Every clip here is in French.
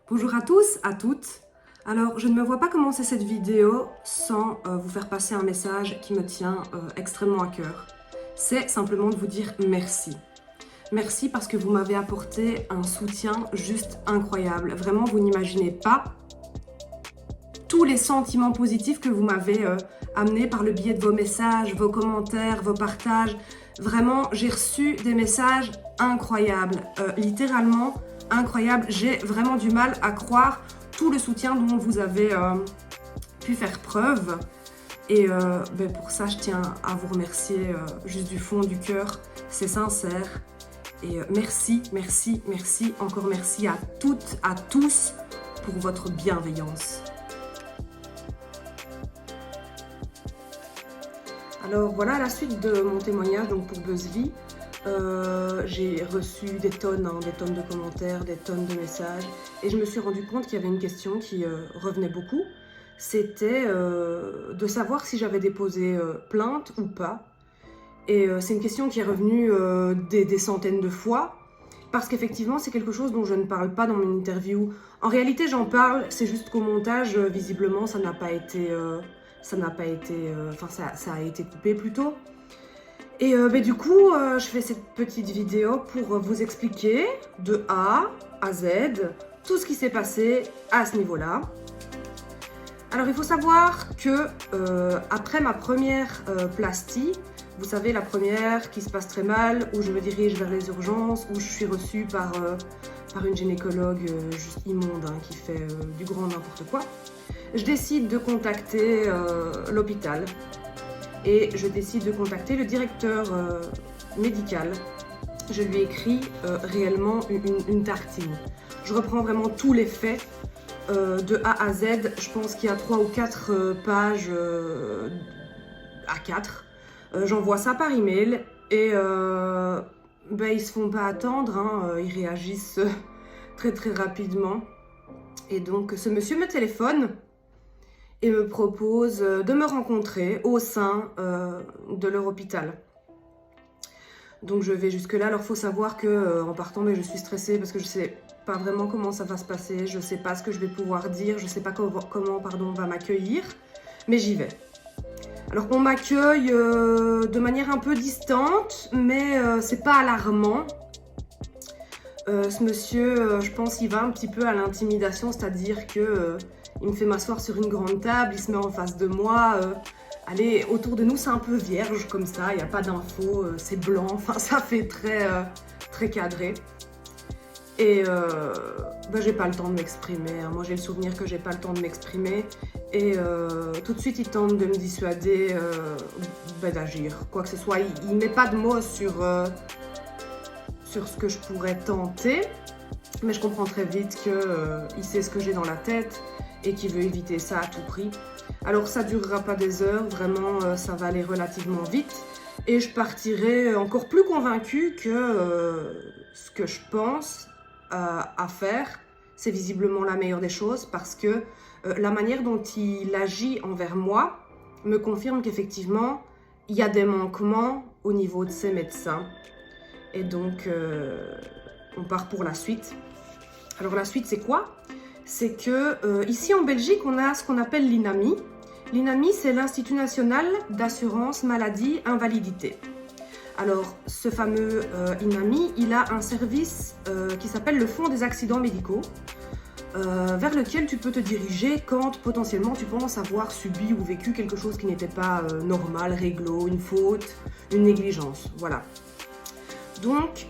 Bonjour à tous, à toutes. Alors, je ne me vois pas commencer cette vidéo sans vous faire passer un message qui me tient extrêmement à cœur. C'est simplement de vous dire merci. Merci parce que vous m'avez apporté un soutien juste incroyable. Vraiment, vous n'imaginez pas tous les sentiments positifs que vous m'avez amenés par le biais de vos messages, vos commentaires, vos partages. Vraiment, j'ai reçu des messages incroyables, littéralement incroyables. J'ai vraiment du mal à croire tout le soutien dont vous avez pu faire preuve. Et pour ça, je tiens à vous remercier juste du fond du cœur. C'est sincère. Et merci, merci, merci, encore merci à toutes, à tous pour votre bienveillance. Alors voilà la suite de mon témoignage donc pour BuzzVie. J'ai reçu des tonnes de commentaires, des tonnes de messages et je me suis rendu compte qu'il y avait une question qui revenait beaucoup. C'était de savoir si j'avais déposé plainte ou pas. Et c'est une question qui est revenue des centaines de fois parce qu'effectivement c'est quelque chose dont je ne parle pas dans mon interview. En réalité j'en parle, c'est juste qu'au montage visiblement ça n'a pas été... ça a été coupé plutôt. Et du coup, je fais cette petite vidéo pour vous expliquer de A à Z tout ce qui s'est passé à ce niveau-là. Alors il faut savoir que après ma première plastie, vous savez la première qui se passe très mal, où je me dirige vers les urgences, où je suis reçue par une gynécologue juste immonde hein, qui fait du grand n'importe quoi, je décide de contacter l'hôpital et je décide de contacter le directeur médical. Je lui écris réellement une tartine. Je reprends vraiment tous les faits de A à Z. Je pense qu'il y a 3 ou 4 pages A4. J'envoie ça par email et ils se font pas attendre, hein, ils réagissent très très rapidement. Et donc ce monsieur me téléphone et me propose de me rencontrer au sein de leur hôpital. Donc je vais jusque là. Alors il faut savoir que en partant, je suis stressée parce que je sais pas vraiment comment ça va se passer. Je sais pas ce que je vais pouvoir dire. Je sais pas comment on va m'accueillir. Mais j'y vais. Alors qu'on m'accueille de manière un peu distante, mais c'est pas alarmant. Ce monsieur, je pense, il va un petit peu à l'intimidation, c'est-à-dire que il me fait m'asseoir sur une grande table, il se met en face de moi. Allez, autour de nous, c'est un peu vierge comme ça, il n'y a pas d'infos, c'est blanc, enfin ça fait très cadré. Et j'ai pas le temps de m'exprimer. Hein. Moi, j'ai le souvenir que j'ai pas le temps de m'exprimer. Et tout de suite, il tente de me dissuader d'agir. Quoi que ce soit, il met pas de mots sur ce que je pourrais tenter. Mais je comprends très vite qu'il sait ce que j'ai dans la tête et qu'il veut éviter ça à tout prix. Alors, ça durera pas des heures. Vraiment, ça va aller relativement vite. Et je partirai encore plus convaincue que ce que je pense à faire, c'est visiblement la meilleure des choses parce que la manière dont il agit envers moi me confirme qu'effectivement, il y a des manquements au niveau de ses médecins. Et donc, on part pour la suite. Alors la suite, c'est quoi? C'est que ici en Belgique, on a ce qu'on appelle l'INAMI. L'INAMI, c'est l'Institut National d'Assurance Maladie Invalidité. Alors, ce fameux INAMI, il a un service qui s'appelle le Fonds des accidents médicaux, vers lequel tu peux te diriger quand potentiellement tu penses avoir subi ou vécu quelque chose qui n'était pas normal, réglo, une faute, une négligence, voilà. Donc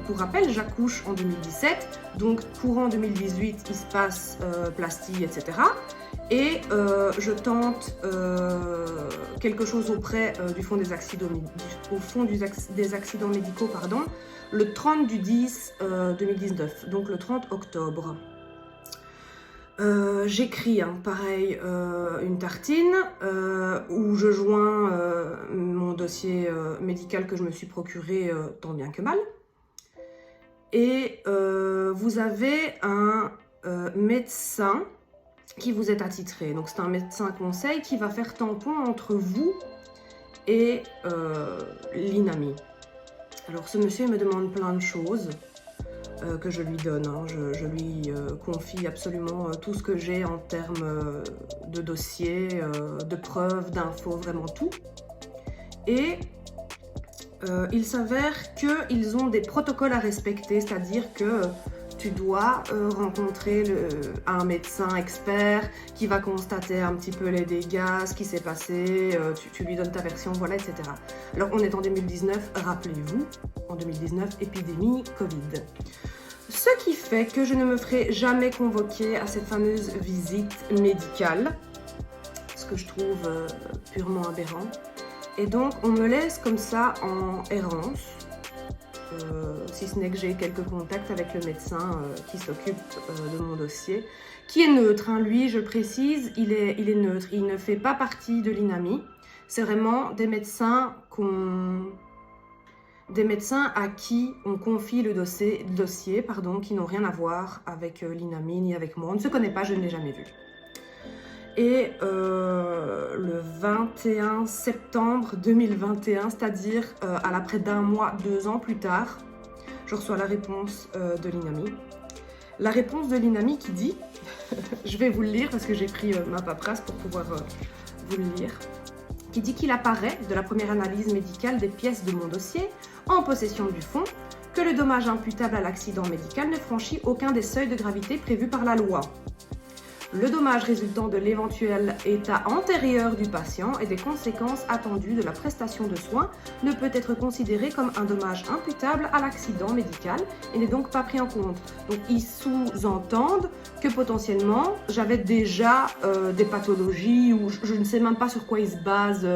pour rappel, j'accouche en 2017, donc courant 2018, il se passe plastie, etc. Et je tente quelque chose auprès du Fonds des accidents, des accidents médicaux, pardon, le 30 du 10 2019, donc le 30 octobre. J'écris, hein, pareil, une tartine où je joins mon dossier médical que je me suis procuré tant bien que mal. Et vous avez un médecin qui vous est attitré. Donc c'est un médecin conseil qui va faire tampon entre vous et l'INAMI. Alors ce monsieur me demande plein de choses. que je lui donne. Hein. Je lui confie absolument tout ce que j'ai en termes de dossier, de preuves, d'infos, vraiment tout. Et il s'avère qu'ils ont des protocoles à respecter, c'est-à-dire que tu dois rencontrer un médecin expert qui va constater un petit peu les dégâts, ce qui s'est passé, tu lui donnes ta version, voilà, etc. Alors on est en 2019, rappelez-vous, en 2019, épidémie Covid. Ce qui fait que je ne me ferai jamais convoquer à cette fameuse visite médicale, ce que je trouve purement aberrant. Et donc on me laisse comme ça en errance. Si ce n'est que j'ai quelques contacts avec le médecin qui s'occupe de mon dossier, qui est neutre, hein. Lui, je précise, il est neutre, il ne fait pas partie de l'INAMI. C'est vraiment des médecins à qui on confie le dossier, qui n'ont rien à voir avec l'INAMI ni avec moi. On ne se connaît pas, je ne l'ai jamais vu. Et le 21 septembre 2021, c'est-à-dire à l'après d'un mois, 2 ans plus tard, je reçois la réponse de l'INAMI. La réponse de l'INAMI qui dit, je vais vous le lire parce que j'ai pris ma paperasse pour pouvoir vous le lire, qui dit qu'il apparaît de la première analyse médicale des pièces de mon dossier en possession du fonds que le dommage imputable à l'accident médical ne franchit aucun des seuils de gravité prévus par la loi. Le dommage résultant de l'éventuel état antérieur du patient et des conséquences attendues de la prestation de soins ne peut être considéré comme un dommage imputable à l'accident médical et n'est donc pas pris en compte. Donc ils sous-entendent que potentiellement j'avais déjà des pathologies ou je ne sais même pas sur quoi ils se basent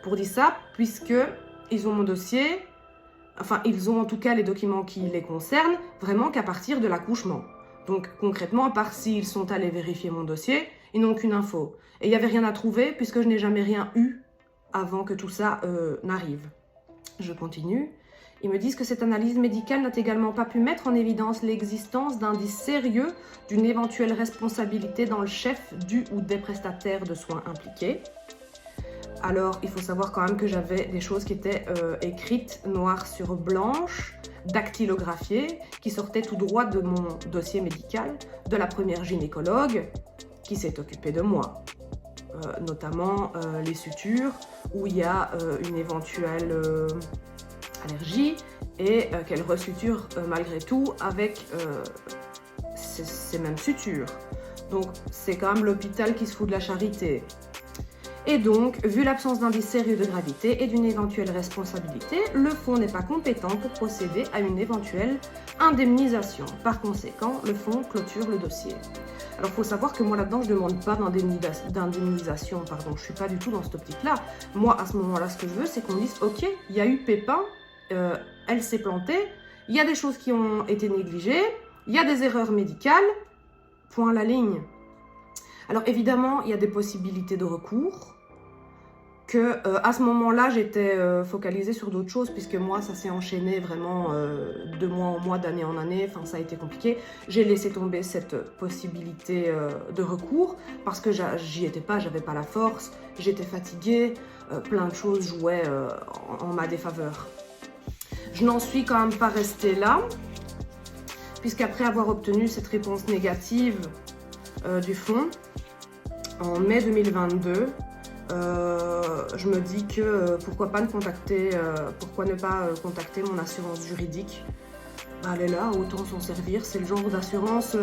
pour dire ça, puisque ils ont mon dossier, enfin ils ont en tout cas les documents qui les concernent vraiment qu'à partir de l'accouchement. Donc concrètement, à part s'ils sont allés vérifier mon dossier, ils n'ont aucune info. Et il n'y avait rien à trouver puisque je n'ai jamais rien eu avant que tout ça n'arrive. Je continue. Ils me disent que cette analyse médicale n'a également pas pu mettre en évidence l'existence d'indices sérieux d'une éventuelle responsabilité dans le chef du ou des prestataires de soins impliqués. Alors, il faut savoir quand même que j'avais des choses qui étaient écrites noir sur blanche, dactylographiées, qui sortaient tout droit de mon dossier médical, de la première gynécologue qui s'est occupée de moi. Notamment les sutures, où il y a une éventuelle allergie et qu'elle resuture malgré tout avec ces mêmes sutures. Donc, c'est quand même l'hôpital qui se fout de la charité. Et donc, vu l'absence d'indices sérieux de gravité et d'une éventuelle responsabilité, le fonds n'est pas compétent pour procéder à une éventuelle indemnisation. Par conséquent, le fonds clôture le dossier. Alors, il faut savoir que moi, là-dedans, je ne demande pas d'indemnisation, je ne suis pas du tout dans cette optique-là. Moi, à ce moment-là, ce que je veux, c'est qu'on dise, ok, il y a eu pépin, elle s'est plantée, il y a des choses qui ont été négligées, il y a des erreurs médicales, point à la ligne. Alors évidemment, il y a des possibilités de recours, à ce moment-là, j'étais focalisée sur d'autres choses, puisque moi, ça s'est enchaîné vraiment de mois en mois, d'année en année, enfin ça a été compliqué. J'ai laissé tomber cette possibilité de recours, parce que j'y étais pas, j'avais pas la force, j'étais fatiguée, plein de choses jouaient en ma défaveur. Je n'en suis quand même pas restée là, puisqu'après avoir obtenu cette réponse négative du fonds, en mai 2022, je me dis que pourquoi ne pas contacter mon assurance juridique. Elle est là, autant s'en servir. C'est le genre d'assurance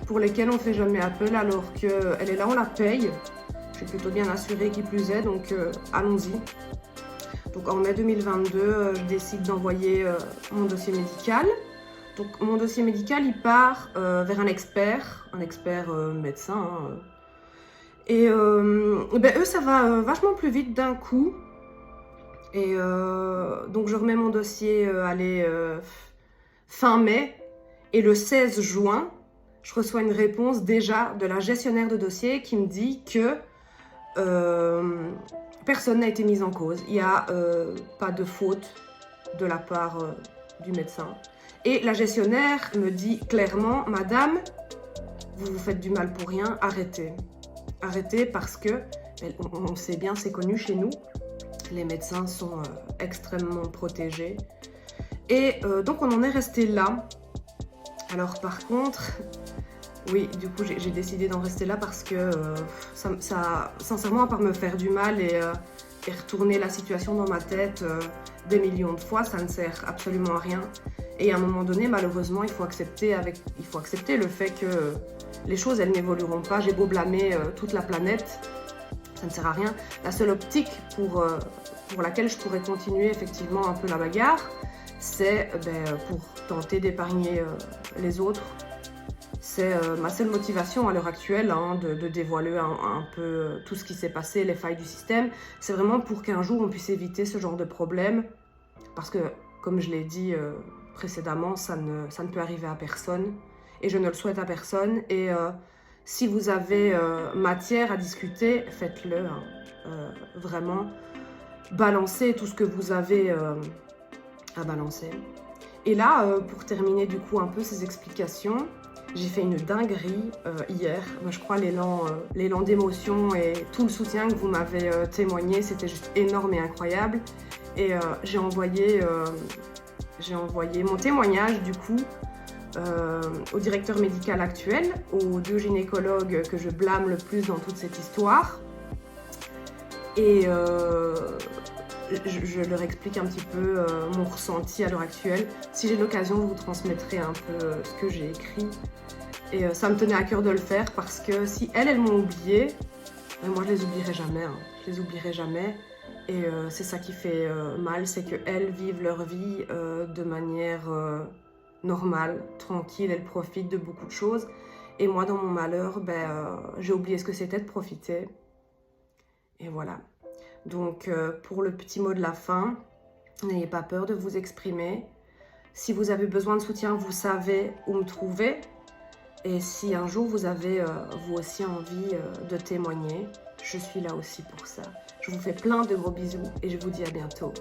pour lesquelles on ne fait jamais appel, alors qu'elle est là, on la paye. Je suis plutôt bien assurée qui plus est, donc allons-y. Donc en mai 2022, je décide d'envoyer mon dossier médical. Donc mon dossier médical, il part vers un expert médecin. Hein. Et eux, ça va vachement plus vite d'un coup. Et donc je remets mon dossier fin mai. Et le 16 juin, je reçois une réponse déjà de la gestionnaire de dossier qui me dit que personne n'a été mis en cause. Il n'y a pas de faute de la part du médecin. Et la gestionnaire me dit clairement, madame, vous vous faites du mal pour rien, arrêtez. Arrêtez parce que, on sait bien, c'est connu chez nous, les médecins sont extrêmement protégés. Et donc on en est resté là. Alors par contre, oui, du coup j'ai décidé d'en rester là parce que sincèrement, à part me faire du mal et retourner la situation dans ma tête des millions de fois, ça ne sert absolument à rien. Et à un moment donné, malheureusement, il faut accepter le fait que les choses, elles n'évolueront pas. J'ai beau blâmer toute la planète, ça ne sert à rien. La seule optique pour laquelle je pourrais continuer effectivement un peu la bagarre, c'est pour tenter d'épargner les autres. C'est ma seule motivation à l'heure actuelle, hein, de dévoiler un peu tout ce qui s'est passé, les failles du système. C'est vraiment pour qu'un jour on puisse éviter ce genre de problème. Parce que, comme je l'ai dit précédemment, ça ne peut arriver à personne. Et je ne le souhaite à personne. Et si vous avez matière à discuter, faites-le. Hein. Vraiment, balancez tout ce que vous avez à balancer. Et là, pour terminer du coup un peu ces explications, j'ai fait une dinguerie hier. Moi, je crois l'élan d'émotion et tout le soutien que vous m'avez témoigné, c'était juste énorme et incroyable. Et j'ai envoyé mon témoignage du coup au directeur médical actuel, aux 2 gynécologues que je blâme le plus dans toute cette histoire. Et je leur explique un petit peu mon ressenti à l'heure actuelle. Si j'ai l'occasion, je vous transmettrai un peu ce que j'ai écrit. Et ça me tenait à cœur de le faire parce que si elles m'ont oublié, moi je les oublierai jamais. Hein. Je les oublierai jamais. Et c'est ça qui fait mal, c'est qu'elles vivent leur vie de manière normale, tranquille, elles profitent de beaucoup de choses. Et moi, dans mon malheur, j'ai oublié ce que c'était de profiter. Et voilà. Donc, pour le petit mot de la fin, n'ayez pas peur de vous exprimer. Si vous avez besoin de soutien, vous savez où me trouver. Et si un jour vous avez vous aussi envie de témoigner, je suis là aussi pour ça. Je vous fais plein de gros bisous et je vous dis à bientôt.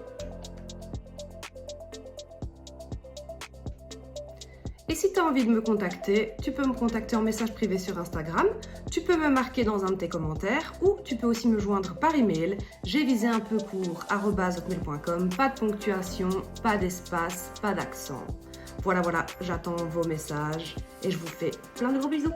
Et si tu as envie de me contacter, tu peux me contacter en message privé sur Instagram, tu peux me marquer dans un de tes commentaires ou tu peux aussi me joindre par email. J'ai visé un peu court @hotmail.com, pas de ponctuation, pas d'espace, pas d'accent. Voilà, j'attends vos messages et je vous fais plein de gros bisous.